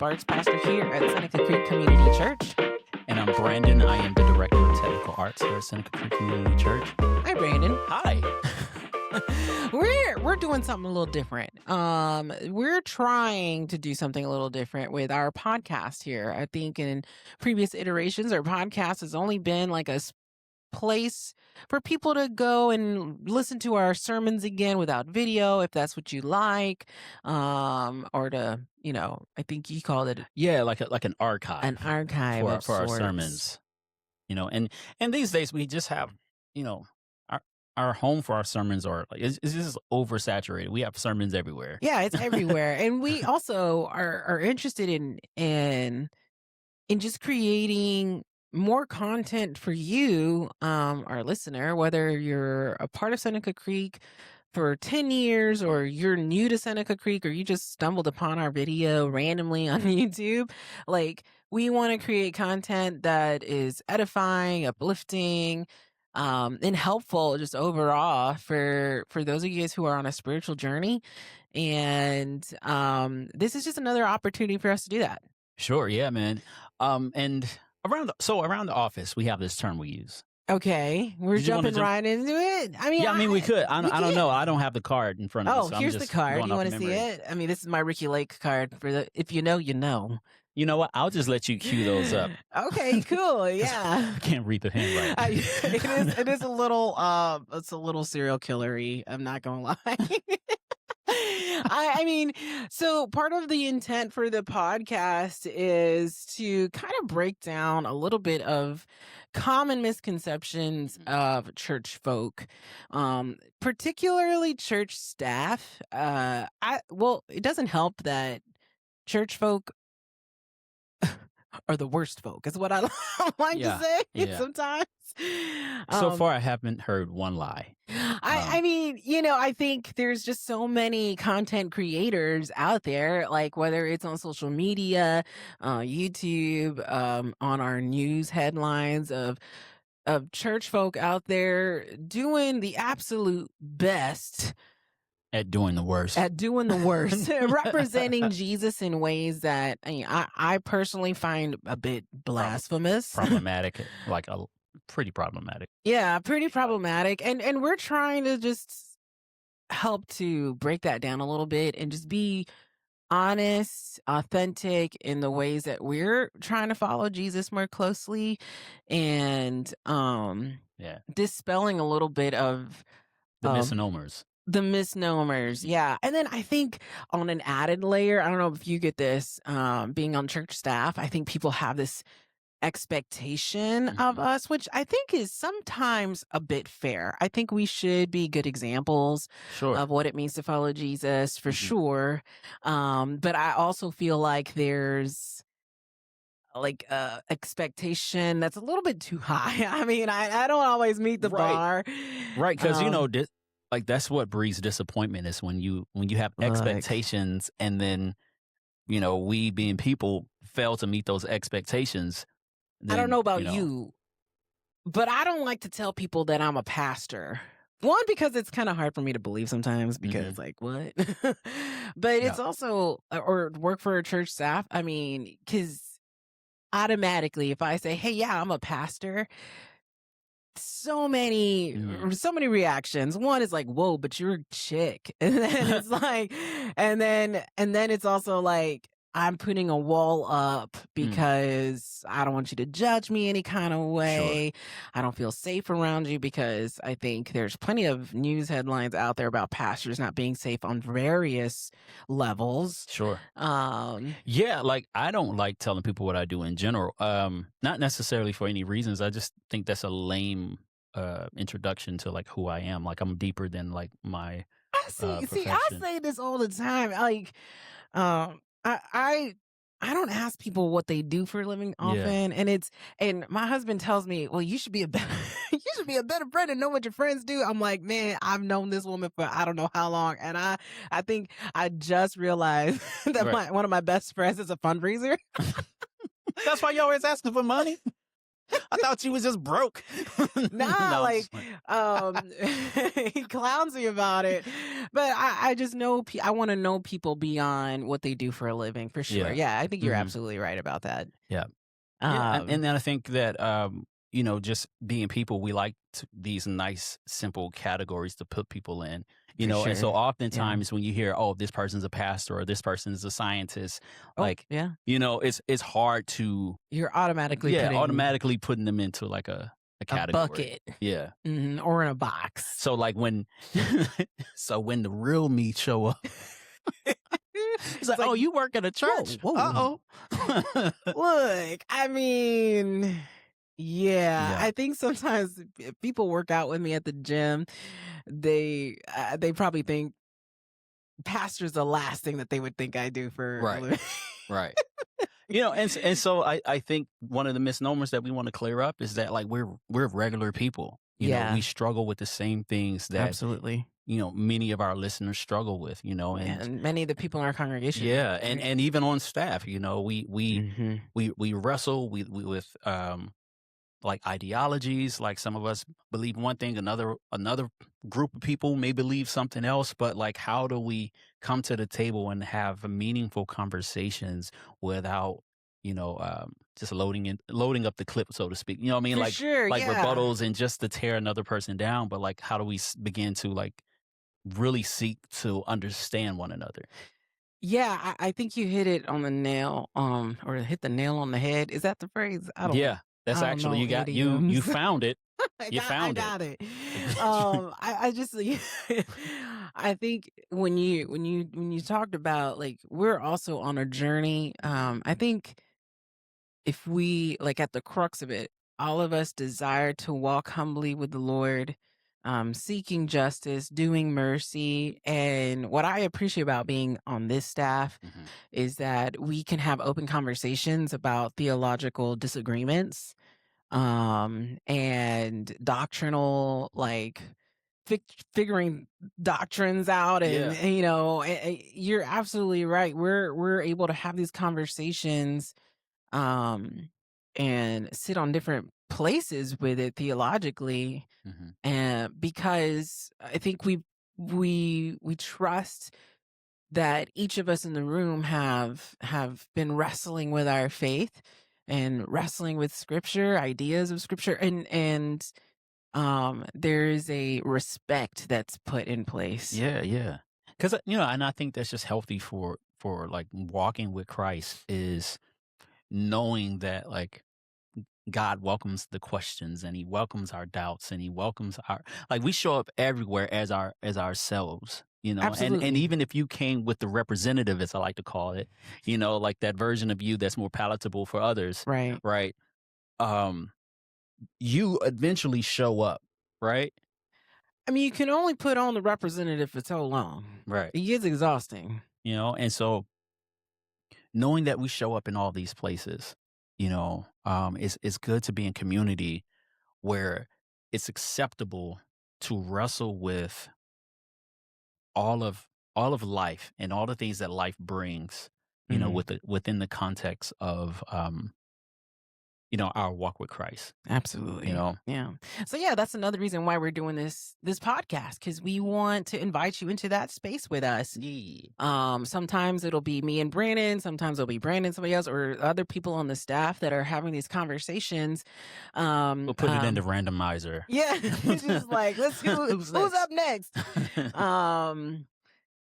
worship arts pastor here at Seneca Creek Community Church. And I'm Brandon. I am the Director of Technical Arts here at Seneca Creek Community Church. Hi, Brandon. Hi. We're doing something a little different. We're trying to do something a little different with our podcast here. I think in previous iterations, our podcast has only been like a place for people to go and listen to our sermons again without video, if that's what you like, or to, I think you called it like an archive. An archive for our sermons. And these days we just have, our home for our sermons are like it's just oversaturated. We have sermons everywhere. Yeah, it's everywhere. And we also are interested in just creating more content for you, our listener, whether you're a part of Seneca Creek for 10 years or you're new to Seneca Creek or you just stumbled upon our video randomly on YouTube. Like, we want to create content that is edifying, uplifting, and helpful just overall for those of you guys who are on a spiritual journey. And this is just another opportunity for us to do that. Sure, yeah, man. And around the office, we have this term we use. Okay, we're jumping right into it. We could. I don't know. I don't have the card in front of me. Oh, here's the card. You want to see it? This is my Ricky Lake card for if you know, you know. You know what? I'll just let you cue those up. Okay, cool. Yeah. I can't read the handwriting. It is a little it's a little serial killery. I'm not gonna lie. So part of the intent for the podcast is to kind of break down a little bit of common misconceptions of church folk, particularly church staff. It doesn't help that church folk are the worst folk, is what I like to say sometimes. So far, I haven't heard one lie. I think there's just so many content creators out there, like whether it's on social media, YouTube, on our news headlines of church folk out there doing the absolute best at doing the worst. Representing Jesus in ways that I personally find a bit blasphemous. Problematic, pretty problematic. Yeah, pretty problematic. And we're trying to just help to break that down a little bit and just be honest, authentic in the ways that we're trying to follow Jesus more closely, and dispelling a little bit of the misnomers. Yeah. And then I think on an added layer, I don't know if you get this, being on church staff, I think people have this expectation of us, which I think is sometimes a bit fair. I think we should be good examples of what it means to follow Jesus, for sure. But I also feel like there's expectation that's a little bit too high. I don't always meet the bar. Right. Because, that's what breeds disappointment, is when you have expectations and then, we being people fail to meet those expectations. Then, I don't know about you, but I don't like to tell people that I'm a pastor. One, because it's kind of hard for me to believe sometimes, because what? But it's also, or work for a church staff. Because automatically, if I say, hey, yeah, I'm a pastor, so many reactions. One is like, whoa, but you're a chick. And then it's like, and then it's also like, I'm putting a wall up because I don't want you to judge me any kind of way. Sure. I don't feel safe around you, because I think there's plenty of news headlines out there about pastors not being safe on various levels. Sure. I don't like telling people what I do in general. Not necessarily for any reasons. I just think that's a lame introduction to who I am. I'm deeper than my profession. I say this all the time. I don't ask people what they do for a living often, and my husband tells me, well, you should be a better friend and know what your friends do. I'm like, man, I've known this woman for I don't know how long, and I think I just realized that one of my best friends is a fundraiser. That's why you always asking for money. I thought you was just broke. Nah, No, I'm like, just like, he clowns me about it, but I just know I want to know people beyond what they do for a living, for sure. yeah. Yeah, I think you're Hmm. absolutely right about that. Yeah. Yeah, and Um, then I think that just being people, we like these nice, simple categories to put people in. for And so sure. Yeah. oftentimes when you hear, "Oh, this person's a pastor," or "This person's a scientist," Oh, like, yeah. it's hard to, You're automatically yeah, putting automatically putting them into like a a category. bucket, Yeah. or in a box. So like when, so when the real me show up, it's like, It's like, "Oh, you work at a whoa, church? whoa. Uh oh." Look, I mean, yeah, Yeah. I think sometimes if people work out with me at the gym, they probably think pastor's the last thing that they would think I do for a Right. living. Right. And so I think one of the misnomers that we want to clear up is that like we're regular people. We Yeah, struggle with the same things that absolutely. many of our listeners struggle with. And And many of the people in our congregation, yeah, and right? and even on staff, Hmm. we wrestle with like ideologies. Like some of us believe one thing, another group of people may believe something else. But like, how do we come to the table and have meaningful conversations without just loading up the clip, so to speak? You know what I mean? For sure, Like yeah. rebuttals and just to tear another person down. But like, how do we begin to like really seek to understand one another? Yeah, I think you hit it on the nail, or hit the nail on the head. Is that the phrase? Yeah, that's I don't actually, know you idioms. found it. I You got I found it. got it. I just I think when you talked about, like, we're also on a journey. I think if we, like, at the crux of it, all of us desire to walk humbly with the Lord, seeking justice, doing mercy. And what I appreciate about being on this staff Mhm. is that we can have open conversations about theological disagreements, and doctrinal, like, figuring doctrines out. And, Yeah. you're absolutely right. We're able to have these conversations, um, and sit on different places with it theologically, Mhm. and because I think we trust that each of us in the room have been wrestling with our faith and wrestling with scripture, ideas of scripture, and there is a respect that's put in place. Yeah, yeah. Because and I think that's just healthy for like walking with Christ, is knowing that like God welcomes the questions and He welcomes our doubts and He welcomes our, like, we show up everywhere as ourselves. And Absolutely. even if you came with the representative, as I like to call it, like that version of you that's more palatable for others, Right. right? Um, you eventually show up, right? I mean, you can only put on the representative for so long. Right. It gets exhausting. And so knowing that we show up in all these places, it's good to be in community where it's acceptable to wrestle with all of life and all the things that life brings, Mhm. within the context of our walk with Christ. You Absolutely. know, Yeah. So yeah, that's another reason why we're doing this podcast, because we want to invite you into that space with us. yeah. Sometimes it'll be me and Brandon, sometimes it'll be Brandon, somebody else, or other people on the staff that are having these conversations. We'll put it in the randomizer. Yeah, it's just like, let's see Who's who's next? up next. Um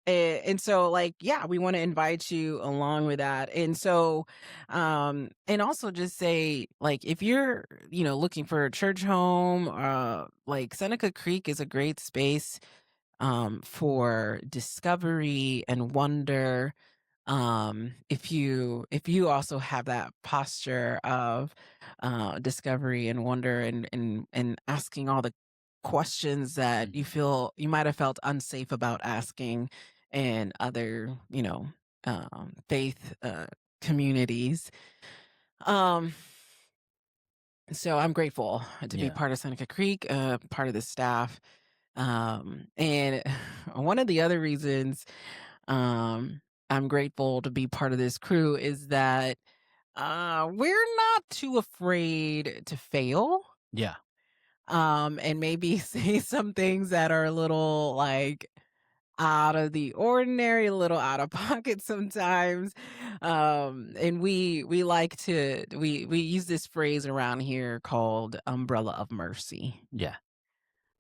and so, like, yeah, we want to invite you along with that. And so, and also just say, like, if you're, looking for a church home, like, Seneca Creek is a great space, for discovery and wonder. If you also have that posture of discovery and wonder, and asking all the questions that you Mhm. feel you might have felt unsafe about asking in other, faith communities. um so I'm grateful to be Yeah. part of Seneca Creek, part of the staff. And one of the other reasons, um, I'm grateful to be part of this crew is that, We're not too afraid to fail. Yeah. And maybe say some things that are a little like out of the ordinary, a little out of pocket sometimes. And we like to we use this phrase around here called umbrella of mercy. Yeah.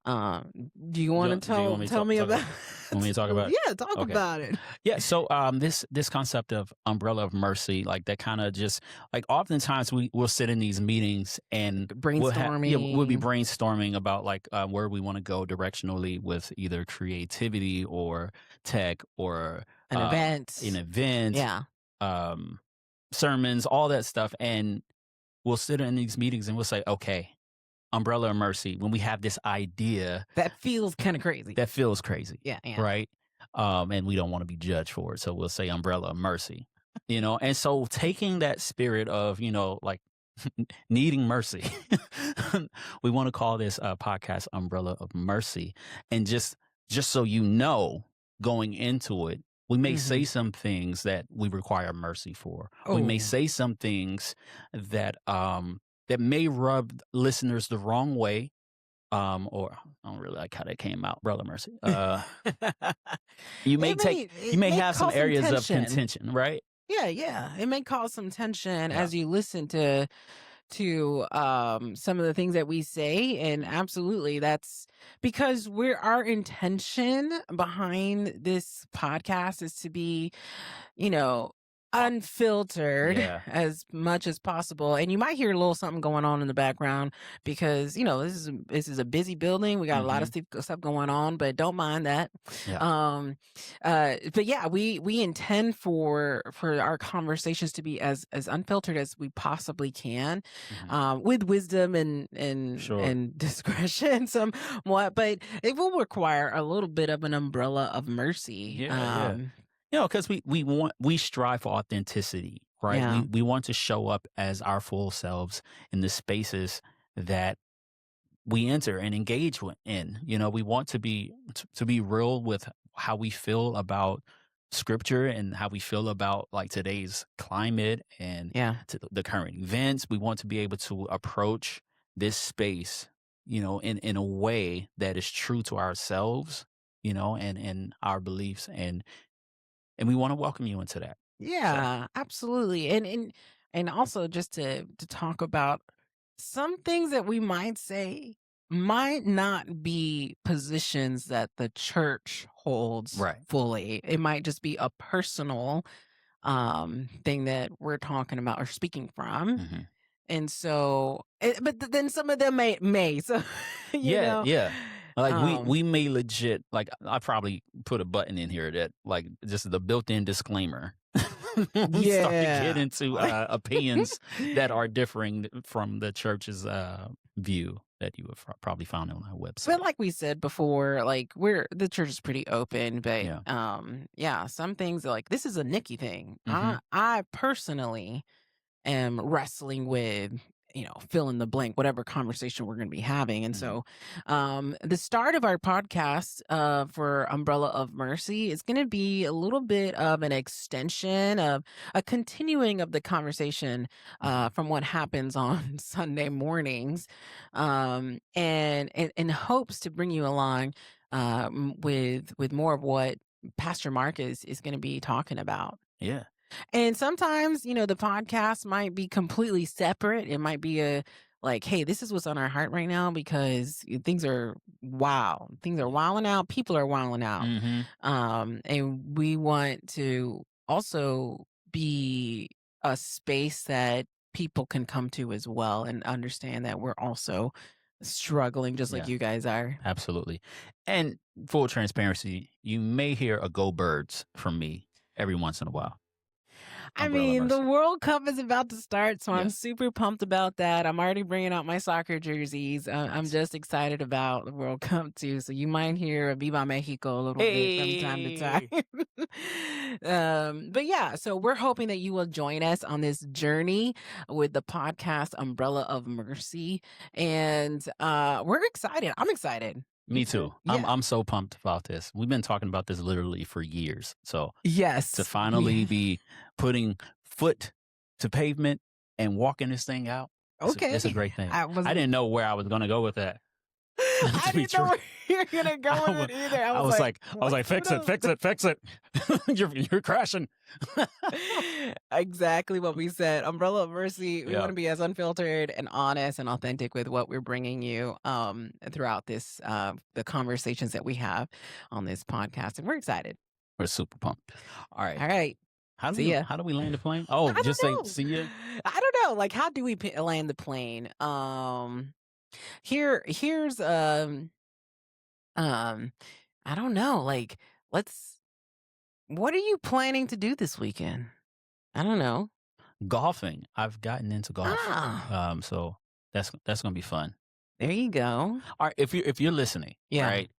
Do you want to Do you want me to tell me talk about want me to talk about it? Yeah, talk Okay. about it. Yeah, so this concept of umbrella of mercy, like that kind of just like oftentimes we'll sit in these meetings and we'll be Brainstorming. brainstorming about like where we want to go directionally with either creativity or tech or An an event. event, Yeah. um, sermons, all that stuff, and we'll sit in these meetings and we'll say, okay, umbrella of mercy. When we have this idea That feels kind of crazy. that feels crazy, Yeah, yeah. right? And we don't want to be judged for it. So we'll say umbrella of mercy, And so taking that spirit of, like needing mercy, we want to call this podcast umbrella of mercy. And just so you know, going into it, we may say some things that we require mercy for. We may say some things that that may rub listeners the wrong way. Or I don't really like how that came out, brother mercy. You may have some areas of contention, right? Yeah, yeah. It may cause some tension Yeah. as you listen to some of the things that we say, and absolutely that's because our intention behind this podcast is to be, you know, unfiltered Yeah. as much as possible. And you might hear a little something going on in the background because this is a busy building. We got a lot of stuff going on, but don't mind that. Yeah. But yeah, we intend for our conversations to be as unfiltered as we possibly can, with wisdom Sure. and discretion somewhat, but it will require a little bit of an umbrella of mercy. Yeah. Because we strive for authenticity, right? Yeah. We want to show up as our full selves in the spaces that we enter and engage in. We want to be real with how we feel about scripture and how we feel about like today's climate and to the current events. We want to be able to approach this space, in a way that is true to ourselves, and our beliefs, and we want to welcome you into that. Yeah, absolutely. And also just to talk about some things that we might say might not be positions that the church holds fully. It might just be a personal thing that we're talking about or speaking from. And so then some of them may so yeah. Like we may legit, like I probably put a button in here that like just the built-in disclaimer. We start to get into opinions that are differing from the church's view that you have probably found on our website. But like we said before, like the church is pretty open, but some things like this is a Nicky thing. I personally am wrestling with, fill in the blank, whatever conversation we're going to be having. And so the start of our podcast for Umbrella of Mercy is going to be a little bit of an extension of a continuing of the conversation from what happens on Sunday mornings, and in hopes to bring you along with more of what Pastor Mark is going to be talking about. Yeah. And sometimes, the podcast might be completely separate. It might be like, hey, this is what's on our heart right now because things are wow. Things are wilding out. People are wilding out. And we want to also be a space that people can come to as well and understand that we're also struggling just like you guys are. Absolutely. And full transparency, you may hear a go birds from me every once in a while. I mean, the World Cup is about to start, so I'm super pumped about that. I'm already bringing out my soccer jerseys. I'm just excited about the World Cup, too. So you might hear a Viva Mexico a little bit from time to time. But yeah, so we're hoping that you will join us on this journey with the podcast Umbrella of Mercy. And we're excited. I'm excited. Me too. Yeah. I'm so pumped about this. We've been talking about this literally for years. So yes, to finally be putting foot to pavement and walking this thing out. Okay. It's a great thing. I didn't know where I was going to go with that. I didn't know where you're gonna go with it either. I was like, fix it. You're crashing. Exactly what we said. Umbrella of Mercy. We want to be as unfiltered and honest and authentic with what we're bringing you throughout this the conversations that we have on this podcast, and we're excited. We're super pumped. All right. How do we land the plane? Oh, just say see ya. I don't know. Like, how do we land the plane? Here's I don't know. Like, what are you planning to do this weekend? I don't know. Golfing. I've gotten into golf. So that's gonna be fun. There you go. All right, if you're listening, right,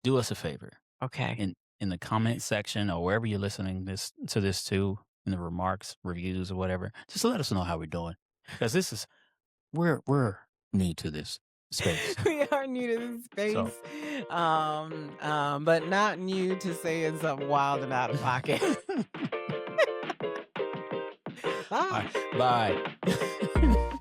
do us a favor. Okay. In the comment section or wherever you're listening to this to, in the remarks, reviews, or whatever, just let us know how we're doing. Because we're new to this space. We are new to this space. So. But not new to saying something wild and out of pocket. Bye. Bye.